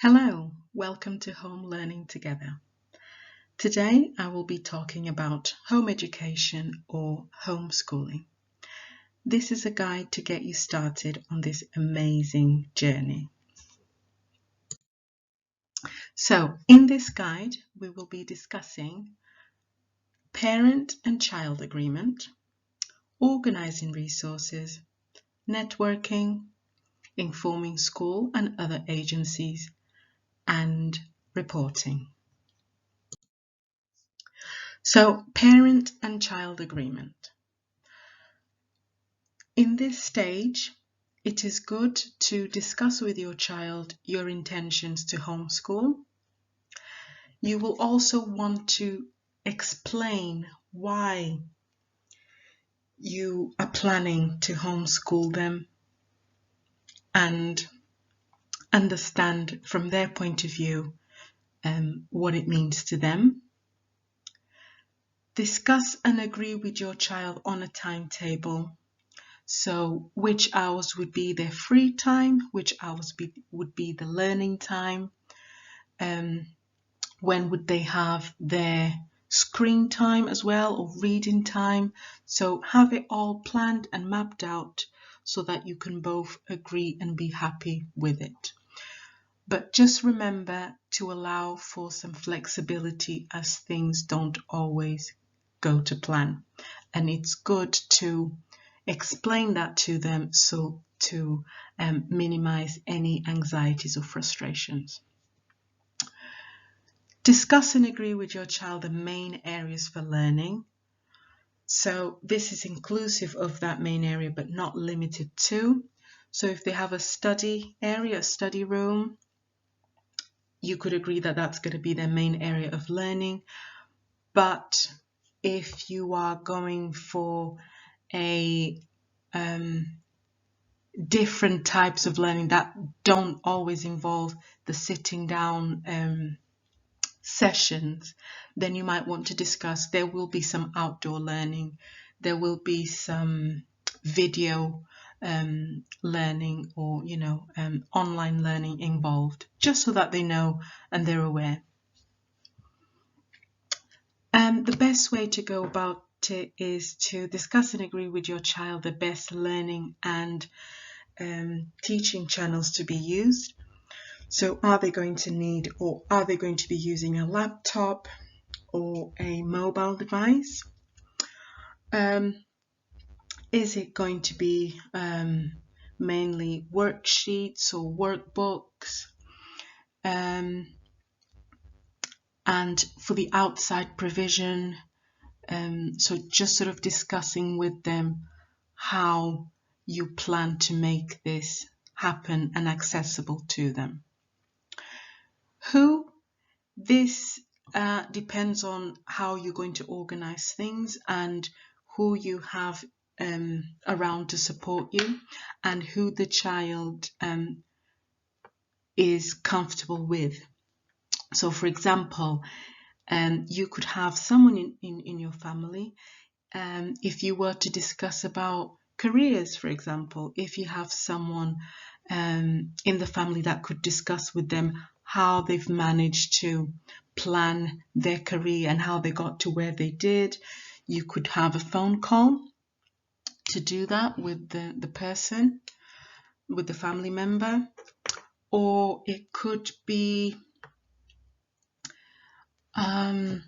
Hello, welcome to Home Learning Together. Today I will be talking about home education or homeschooling. This is a guide to get you started on this amazing journey. So, in this guide, we will be discussing parent and child agreement, organizing resources, networking, informing school and other agencies, and reporting. So, parent and child agreement. In this stage, it is good to discuss with your child your intentions to homeschool. You will also want to explain why you are planning to homeschool them and understand from their point of view what it means to them. Discuss and agree with your child on a timetable. So which hours would be their free time, which hours would be the learning time, when would they have their screen time as well or reading time. So have it all planned and mapped out so that you can both agree and be happy with it. But just remember to allow for some flexibility as things don't always go to plan. And it's good to explain that to them so to minimize any anxieties or frustrations. Discuss and agree with your child the main areas for learning. So this is inclusive of that main area but not limited to. So if they have a study area, a study room, you could agree that that's going to be their main area of learning. But if you are going for a different types of learning that don't always involve the sitting down sessions, then you might want to discuss there will be some outdoor learning, there will be some video learning or online learning involved, just so that they know and they're aware. The best way to go about it is to discuss and agree with your child the best learning and teaching channels to be used. So are they going to need, or are they going to be using a laptop or a mobile device? Is it going to be mainly worksheets or workbooks? And for the outside provision, so just sort of discussing with them how you plan to make this happen and accessible to them. This depends on how you're going to organize things and who you have around to support you and who the child is comfortable with. So for example, you could have someone in your family, if you were to discuss about careers, for example, if you have someone in the family that could discuss with them how they've managed to plan their career and how they got to where they did, you could have a phone call to do that with the person, with the family member. Or it could be a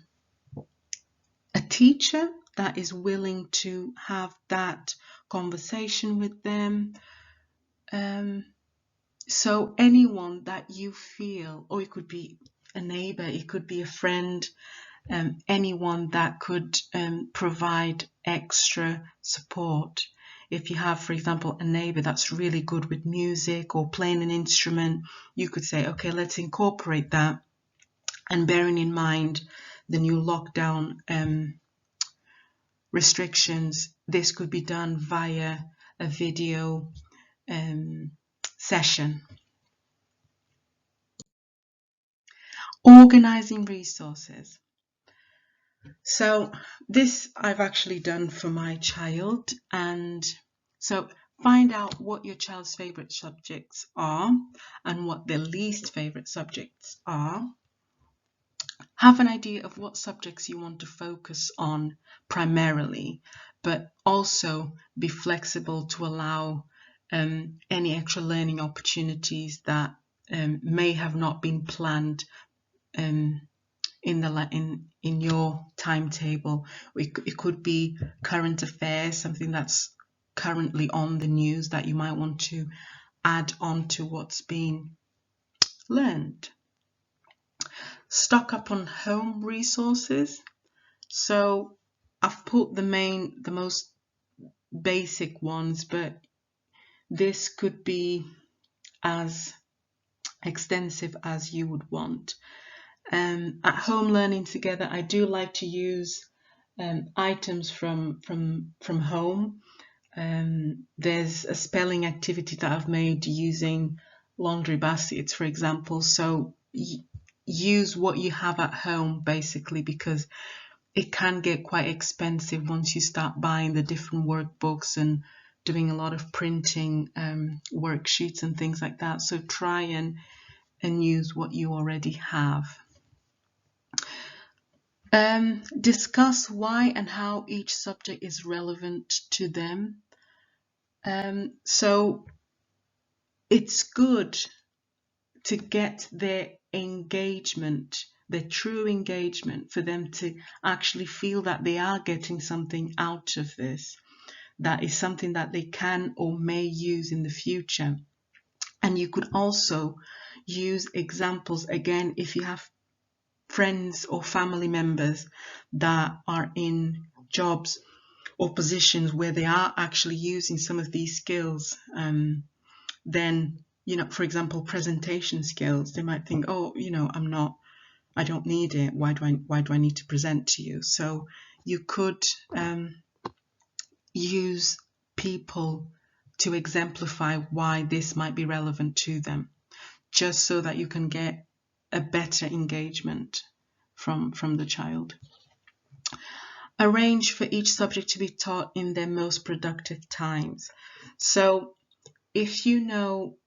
teacher that is willing to have that conversation with them. So anyone that you feel, or it could be a neighbor, it could be a friend, anyone that could provide extra support. If you have, for example, a neighbor that's really good with music or playing an instrument, you could say, okay, let's incorporate that. And bearing in mind the new lockdown restrictions, this could be done via a video session. Organizing resources. So this I've actually done for my child, and so Find out what your child's favorite subjects are and what their least favorite subjects are. Have an idea of what subjects you want to focus on primarily, but also be flexible to allow any extra learning opportunities that may have not been planned in your timetable. It could be current affairs, something that's currently on the news that you might want to add on to what's being learned. Stock up on home resources. So I've put the most basic ones, but this could be as extensive as you would want. At home learning together, I do like to use items from home. There's a spelling activity that I've made using laundry baskets, for example. So use what you have at home, basically, because it can get quite expensive once you start buying the different workbooks and doing a lot of printing, worksheets and things like that. So try and use what you already have. Discuss why and how each subject is relevant to them. So it's good to get their engagement, their true engagement, for them to actually feel that they are getting something out of this, that is something that they can or may use in the future. And you could also use examples, again, if you have friends or family members that are in jobs or positions where they are actually using some of these skills, then, for example, presentation skills, they might think, oh, I don't need it. Why do I need to present to you? So you could use people to exemplify why this might be relevant to them, just so that you can get a better engagement from the child. Arrange for each subject to be taught in their most productive times. So if you know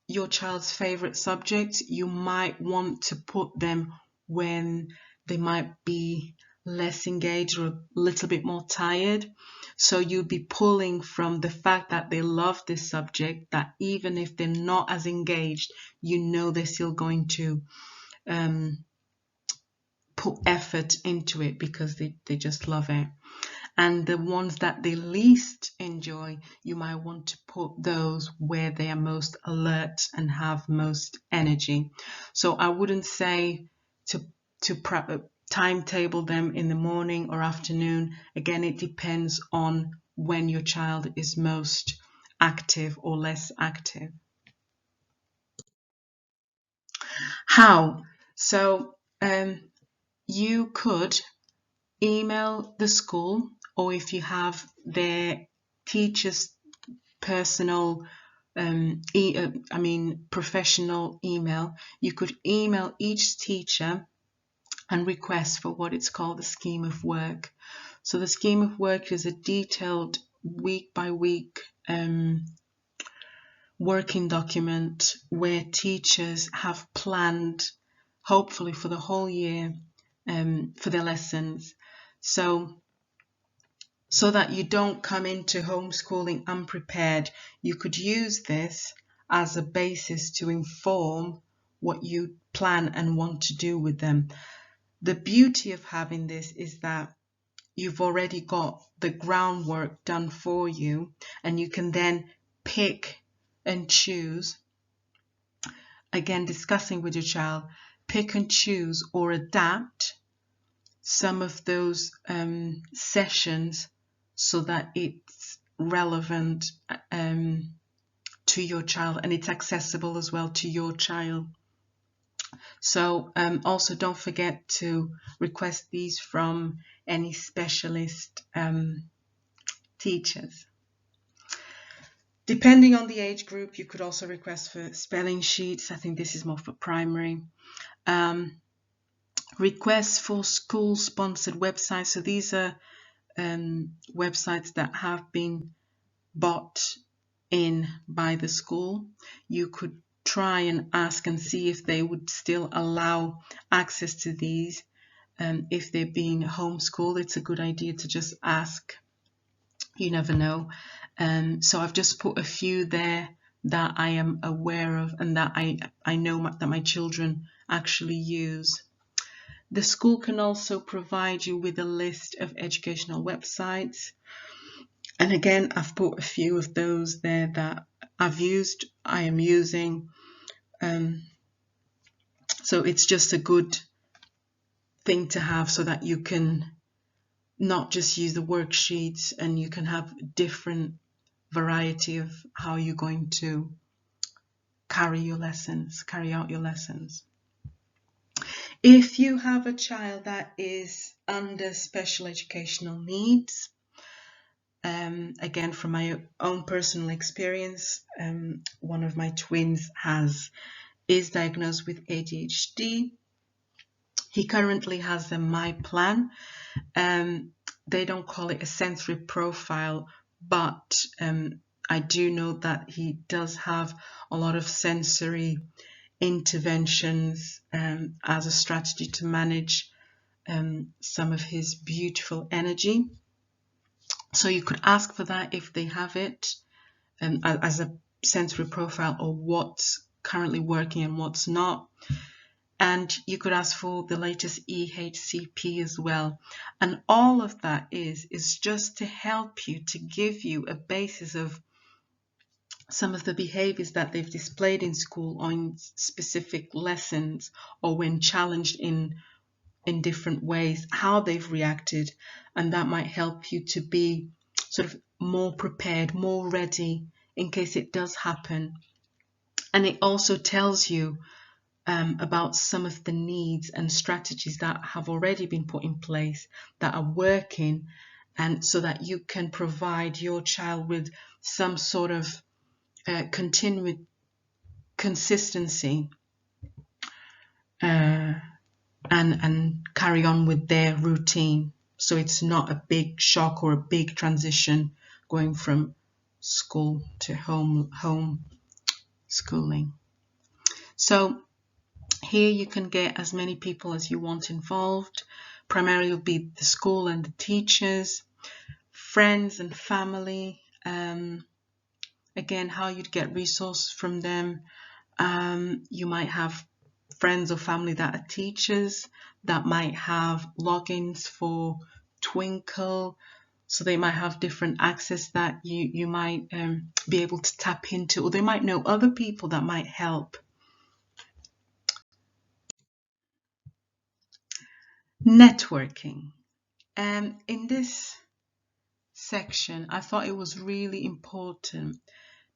your child's favorite subject, you might want to put them when they might be less engaged or a little bit more tired. So you'll be pulling from the fact that they love this subject, that even if they're not as engaged, they're still going to put effort into it because they just love it. And the ones that they least enjoy, you might want to put those where they are most alert and have most energy. So I wouldn't say to timetable them in the morning or afternoon. Again, it depends on when your child is most active or less active. How? So you could email the school, or if you have their teacher's personal professional email, you could email each teacher and request for what it's called the scheme of work. So the scheme of work is a detailed week by week working document where teachers have planned, hopefully for the whole year, for their lessons. So that you don't come into homeschooling unprepared, you could use this as a basis to inform what you plan and want to do with them. The beauty of having this is that you've already got the groundwork done for you, and you can then pick and choose, again discussing with your child, pick and choose or adapt some of those sessions so that it's relevant to your child, and it's accessible as well to your child. So also don't forget to request these from any specialist teachers. Depending on the age group, you could also request for spelling sheets. I think this is more for primary. Requests for school-sponsored websites. So these are websites that have been bought in by the school. You could try and ask and see if they would still allow access to these. If they're being homeschooled, it's a good idea to just ask. You never know. So I've just put a few there that I am aware of and that I know that my children actually use. The school can also provide you with a list of educational websites. And again, I've put a few of those there that I've used, I am using. So it's just a good thing to have so that you can not just use the worksheets, and you can have different variety of how you're going to carry out your lessons. If you have a child that is under special educational needs, again, from my own personal experience, one of my twins is diagnosed with ADHD. He currently has a My Plan. They don't call it a sensory profile, but I do know that he does have a lot of sensory interventions as a strategy to manage some of his beautiful energy. So you could ask for that if they have it as a sensory profile, or what's currently working and what's not. And you could ask for the latest EHCP as well. And all of that is just to help you, to give you a basis of some of the behaviors that they've displayed in school or in specific lessons, or when challenged in different ways, how they've reacted. And that might help you to be sort of more prepared, more ready in case it does happen. And it also tells you about some of the needs and strategies that have already been put in place that are working, and so that you can provide your child with some sort of continued consistency and carry on with their routine. So it's not a big shock or a big transition going from school to home schooling. So here you can get as many people as you want involved. Primarily will be the school and the teachers, friends and family. Again, how you'd get resources from them. You might have friends or family that are teachers that might have logins for Twinkle. So they might have different access that you might be able to tap into, or they might know other people that might help. Networking. In this section, I thought it was really important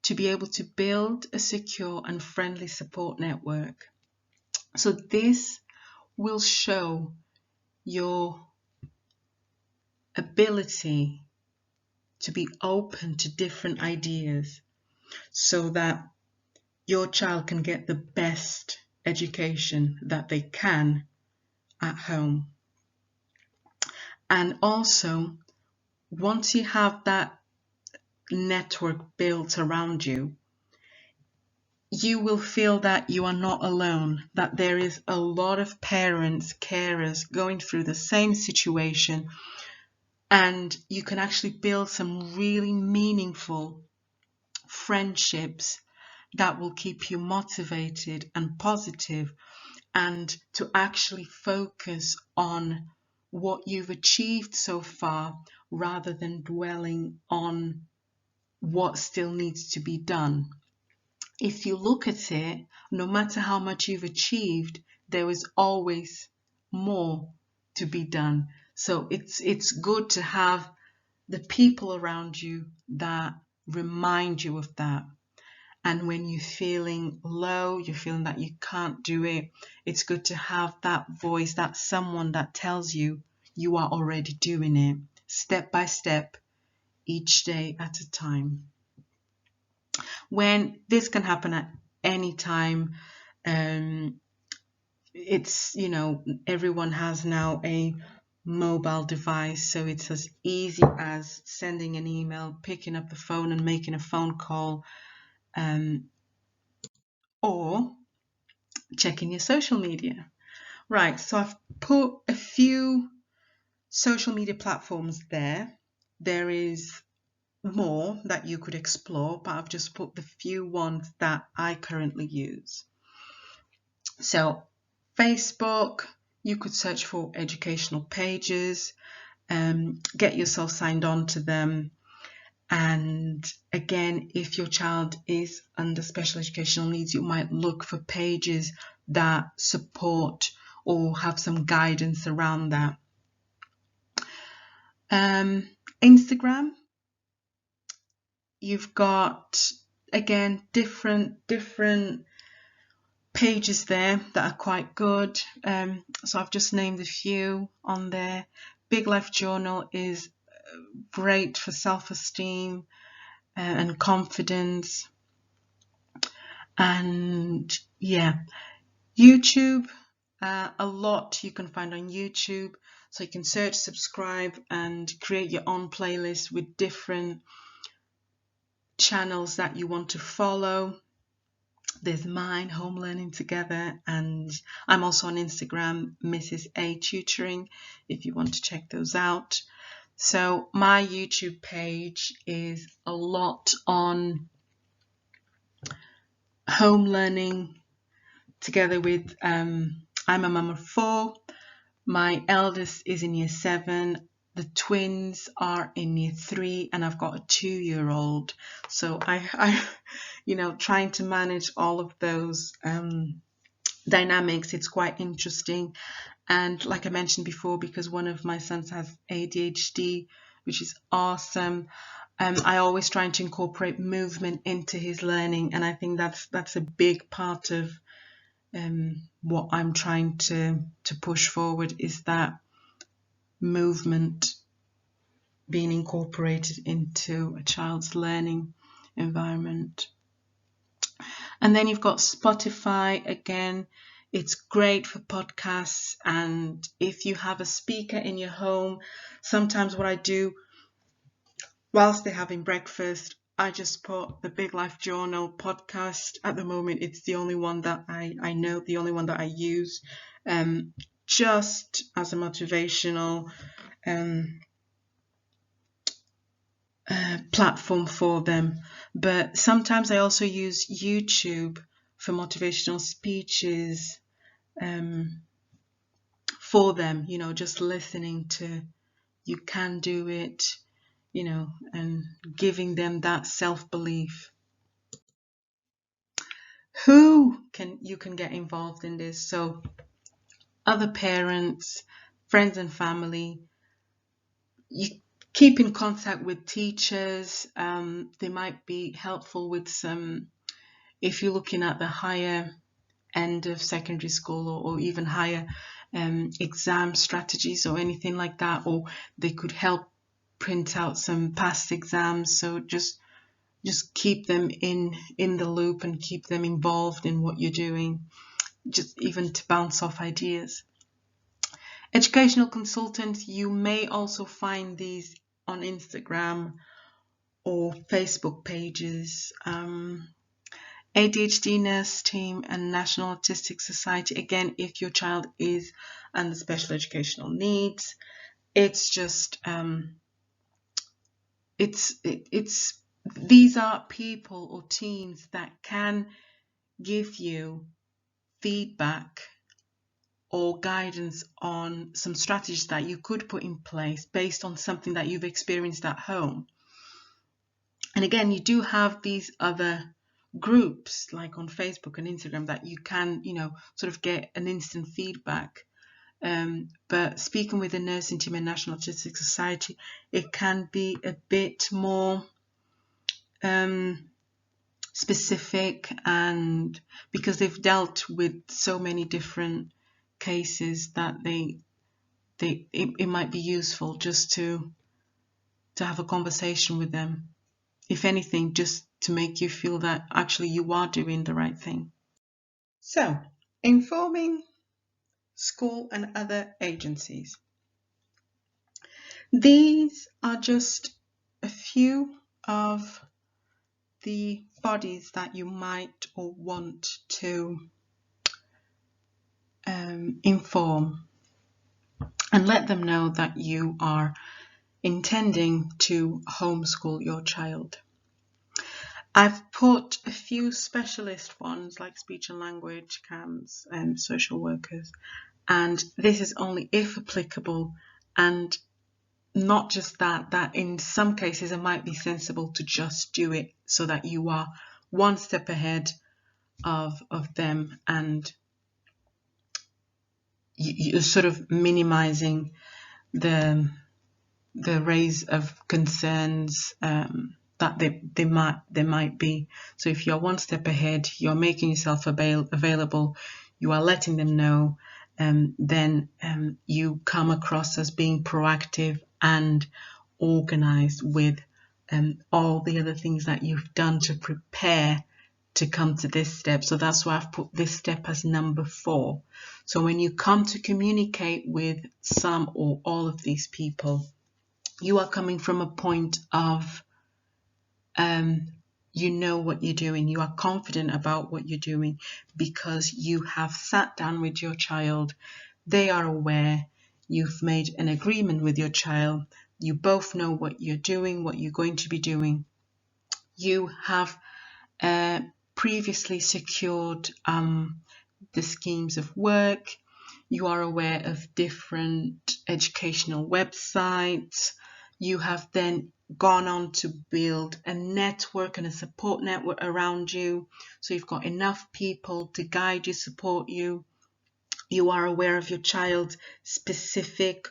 to be able to build a secure and friendly support network. So this will show your ability to be open to different ideas, so that your child can get the best education that they can at home. And also, once you have that network built around you, you will feel that you are not alone, that there is a lot of parents, carers going through the same situation, and you can actually build some really meaningful friendships that will keep you motivated and positive, and to actually focus on what you've achieved so far rather than dwelling on what still needs to be done. If you look at it, no matter how much you've achieved, there is always more to be done. So it's good to have the people around you that remind you of that. And when you're feeling low, you're feeling that you can't do it, it's good to have that voice, that someone that tells you you are already doing it, step by step, each day at a time. When this can happen at any time, it's, everyone has now a mobile device, so it's as easy as sending an email, picking up the phone and making a phone call, or checking your social media. Right, so I've put a few social media platforms there. There is more that you could explore, but I've just put the few ones that I currently use. So Facebook, you could search for educational pages, get yourself signed on to them. And again, if your child is under special educational needs, you might look for pages that support or have some guidance around that. Instagram, you've got, again, different pages there that are quite good. So I've just named a few on there. Big Life Journal is great for self-esteem and confidence. And yeah, YouTube, a lot you can find on YouTube. So you can search, subscribe, and create your own playlist with different channels that you want to follow. There's mine, Home Learning Together, and I'm also on Instagram, Mrs. A Tutoring, if you want to check those out. So my YouTube page is a lot on home learning together with, I'm a mum of 4. My eldest is in year 7. The twins are in year 3, and I've got a 2-year-old. So I trying to manage all of those dynamics, it's quite interesting. And like I mentioned before, because one of my sons has ADHD, which is awesome, I always trying to incorporate movement into his learning, and I think that's a big part of what I'm trying to push forward, is that movement being incorporated into a child's learning environment. And then you've got Spotify. Again, it's great for podcasts, and if you have a speaker in your home, sometimes what I do whilst they're having breakfast, I just put the Big Life Journal podcast. At the moment, it's the only one that I know, the only one that I use, just as a motivational platform for them. But sometimes I also use YouTube for motivational speeches for them, just listening to "you can do it," and giving them that self-belief. You can get involved in this? So other parents, friends and family. You keep in contact with teachers. They might be helpful with some, if you're looking at the higher end of secondary school, or even higher exam strategies or anything like that, or they could help print out some past exams. So just keep them in the loop and keep them involved in what you're doing, just even to bounce off ideas. Educational consultants, you may also find these on Instagram or Facebook pages. ADHD Nurse Team and National Autistic Society. Again, if your child is under special educational needs, it's just these are people or teams that can give you feedback or guidance on some strategies that you could put in place based on something that you've experienced at home. And again, you do have these other groups like on Facebook and Instagram that you can, sort of get an instant feedback. But speaking with the nursing team and National Autistic Society, it can be a bit more specific, and because they've dealt with so many different cases that it might be useful just to have a conversation with them, if anything, just to make you feel that actually you are doing the right thing. So, informing school and other agencies. These are just a few of the bodies that you might or want to inform and let them know that you are intending to homeschool your child. I've put a few specialist ones like speech and language, CAMS, and social workers, and this is only if applicable, and not just that in some cases it might be sensible to just do it so that you are one step ahead of them, and you're sort of minimizing the raise of concerns that they might be. So if you're one step ahead, you're making yourself available, you are letting them know, then you come across as being proactive and organized with all the other things that you've done to prepare to come to this step. So that's why I've put this step as number 4. So when you come to communicate with some or all of these people, you are coming from a point of you know what you're doing, you are confident about what you're doing because you have sat down with your child, they are aware, you've made an agreement with your child, you both know what you're doing, what you're going to be doing. You have previously secured the schemes of work, you are aware of different educational websites, you have then gone on to build a network and a support network around you. So you've got enough people to guide you, support you. You are aware of your child's specific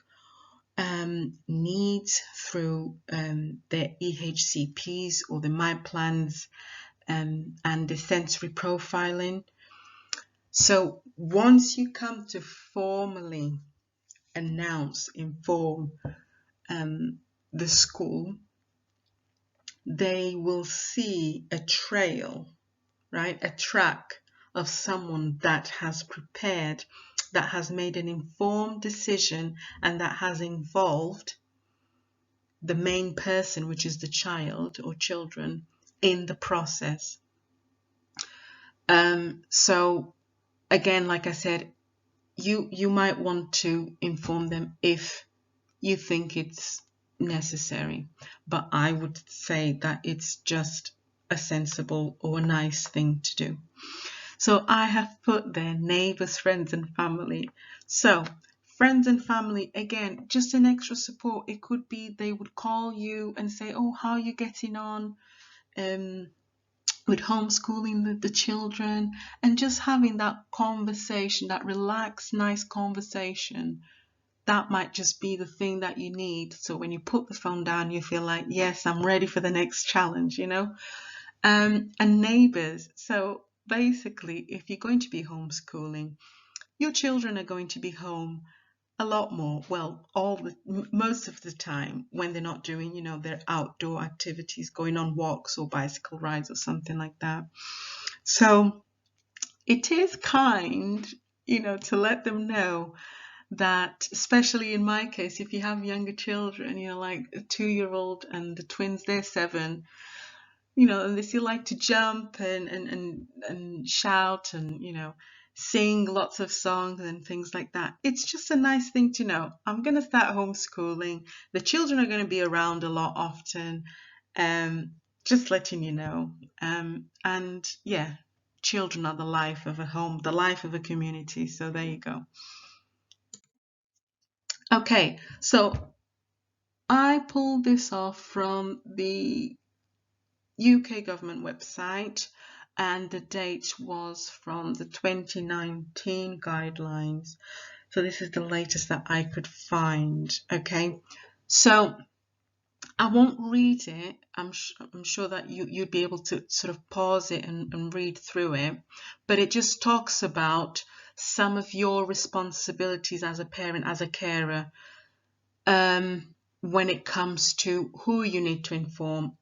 needs through their EHCPs or the My Plans and the sensory profiling. So once you come to formally inform the school, they will see a trail, right? A track of someone that has prepared, that has made an informed decision, and that has involved the main person, which is the child or children, in the process. So again, like I said, you might want to inform them if you think it's necessary, but I would say that it's just a sensible or a nice thing to do. So I have put there neighbors, friends and family. So friends and family, again, just an extra support. It could be they would call you and say, oh, how are you getting on with homeschooling the children, and just having that conversation, that relaxed, nice conversation. That might just be the thing that you need. So when you put the phone down, you feel like, yes, I'm ready for the next challenge, you know. And neighbors. So basically, if you're going to be homeschooling, your children are going to be home a lot more. Well, most of the time when they're not doing, you know, their outdoor activities, going on walks or bicycle rides or something like that. So it is kind, you know, to let them know that, especially in my case, if you have younger children, you know, like a 2-year-old and the twins, they're 7, you know, and they still like to jump and shout and, you know, sing lots of songs and things like that. It's just a nice thing to know. I'm going to start homeschooling. The children are going to be around a lot often. Just letting you know. And yeah, children are the life of a home, the life of a community. So there you go. Okay, so I pulled this off from the UK government website, and the date was from the 2019 guidelines. So this is the latest that I could find. Okay, so I won't read it. I'm sure that you'd be able to sort of pause it and read through it, but it just talks about some of your responsibilities as a parent, as a carer, when it comes to who you need to inform,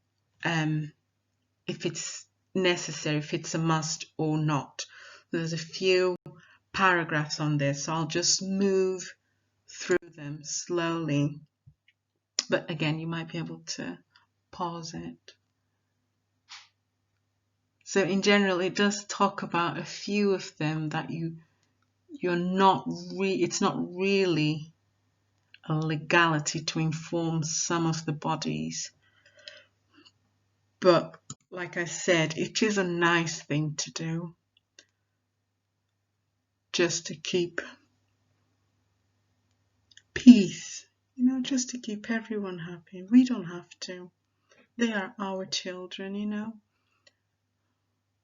if it's necessary, if it's a must or not. There's a few paragraphs on this, so I'll just move through them slowly. But again, you might be able to pause it. So in general, it does talk about a few of them that it's not really a legality to inform some of the bodies. But like I said, it is a nice thing to do, just to keep peace, just to keep everyone happy. We don't have to. They are our children.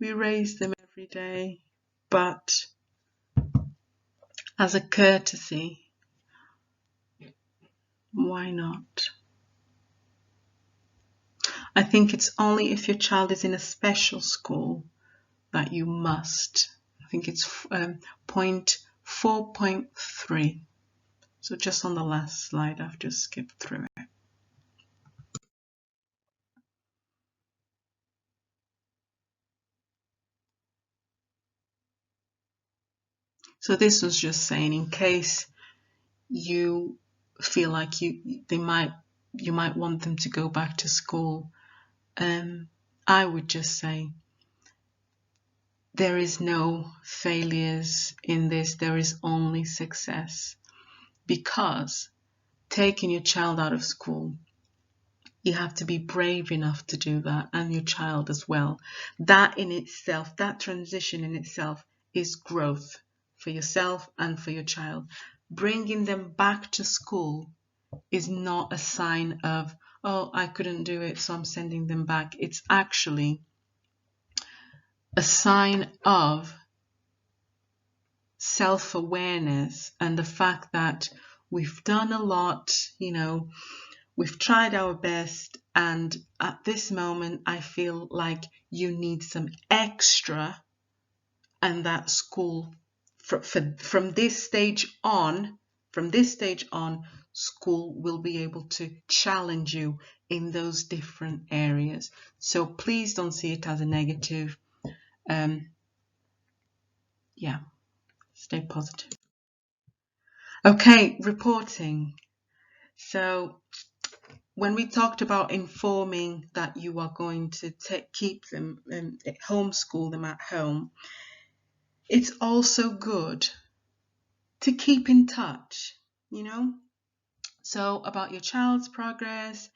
We raise them every day, but as a courtesy, why not? I think it's only if your child is in a special school that you must. I think it's point 4.3. So just on the last slide, I've just skipped through it. So this was just saying, in case you feel like you might want them to go back to school, I would just say there is no failures in this, there is only success. Because taking your child out of school, you have to be brave enough to do that, and your child as well. That in itself, that transition in itself is growth for yourself and for your child. Bringing them back to school is not a sign of, oh, I couldn't do it, so I'm sending them back. It's actually a sign of self-awareness and the fact that we've done a lot, we've tried our best, and at this moment I feel like you need some extra, and that school from this stage on, school will be able to challenge you in those different areas. So please don't see it as a negative. Stay positive. Okay, reporting. So when we talked about informing that you are going to keep them and homeschool them at home, it's also good to keep in touch, So about your child's progress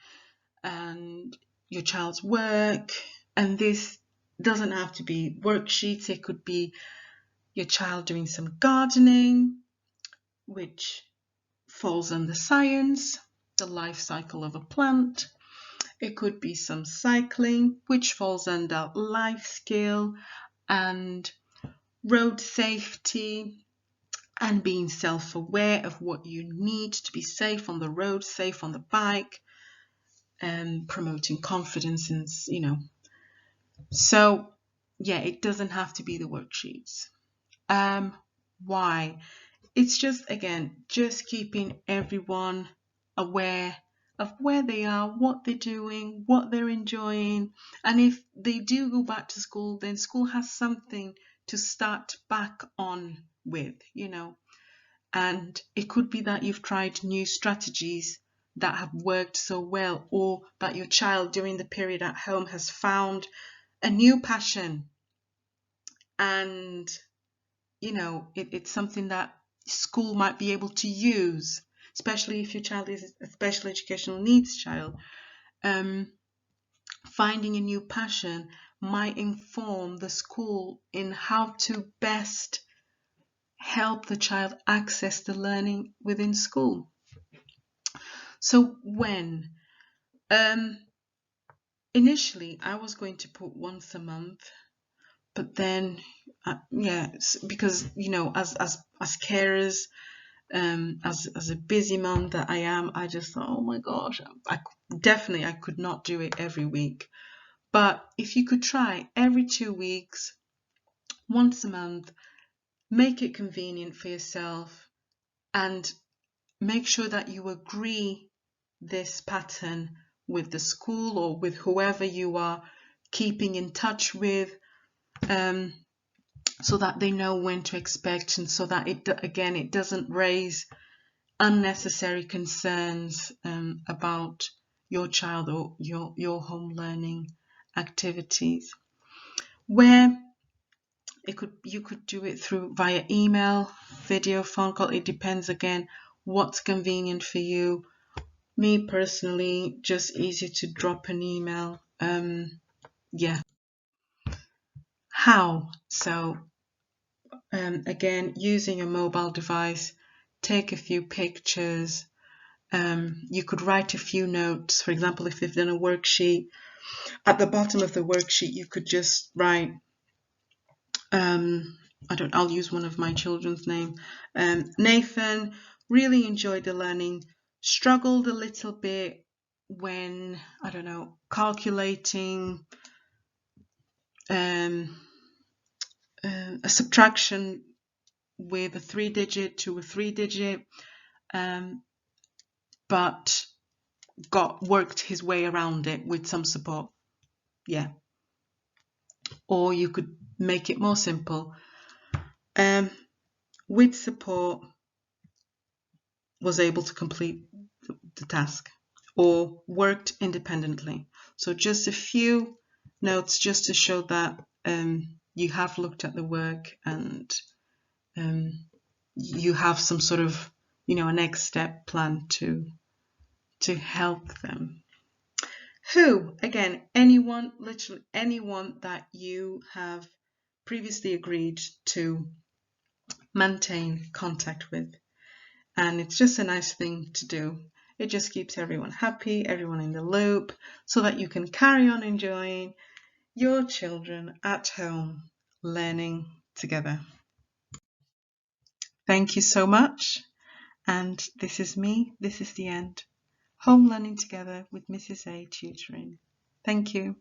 and your child's work, and this doesn't have to be worksheets. It could be your child doing some gardening, which falls under science, the life cycle of a plant. It could be some cycling, which falls under life skill, and road safety, and being self-aware of what you need to be safe on the road, safe on the bike, and promoting confidence and So yeah, it doesn't have to be the worksheets. Why? It's just keeping everyone aware of where they are, what they're doing, what they're enjoying. And if they do go back to school, then school has something to start back on with, And it could be that you've tried new strategies that have worked so well, or that your child during the period at home has found a new passion, and it's something that school might be able to use, especially if your child is a special educational needs child. Finding a new passion might inform the school in how to best help the child access the learning within school. So when initially I was going to put once a month, but then because as carers, as a busy mom that I am, I just thought, oh my gosh, I could not do it every week. But if you could try every 2 weeks, once a month, make it convenient for yourself, and make sure that you agree this pattern with the school or with whoever you are keeping in touch with, so that they know when to expect, and so that it doesn't raise unnecessary concerns about your child or your home learning activities, where you could do it through via email, video, phone call. It depends again what's convenient for you. Me personally, just easy to drop an email. Yeah. How? So again, using a mobile device, take a few pictures. You could write a few notes. For example, if they've done a worksheet, at the bottom of the worksheet, you could just write, I'll use one of my children's name. Nathan really enjoyed the learning, struggled a little bit when, I don't know, calculating a subtraction with a 3-digit to a 3-digit, but worked his way around it with some support. Yeah. Or you could make it more simple. With support, was able to complete the task or worked independently. So just a few notes just to show that you have looked at the work and you have some sort of, a next step plan to help them. Who, again, anyone, literally anyone that you have previously agreed to maintain contact with. And it's just a nice thing to do. It just keeps everyone happy, everyone in the loop, so that you can carry on enjoying your children at home learning together. Thank you so much. And this is me. This is the end. Home learning together with Mrs. A Tutoring. Thank you.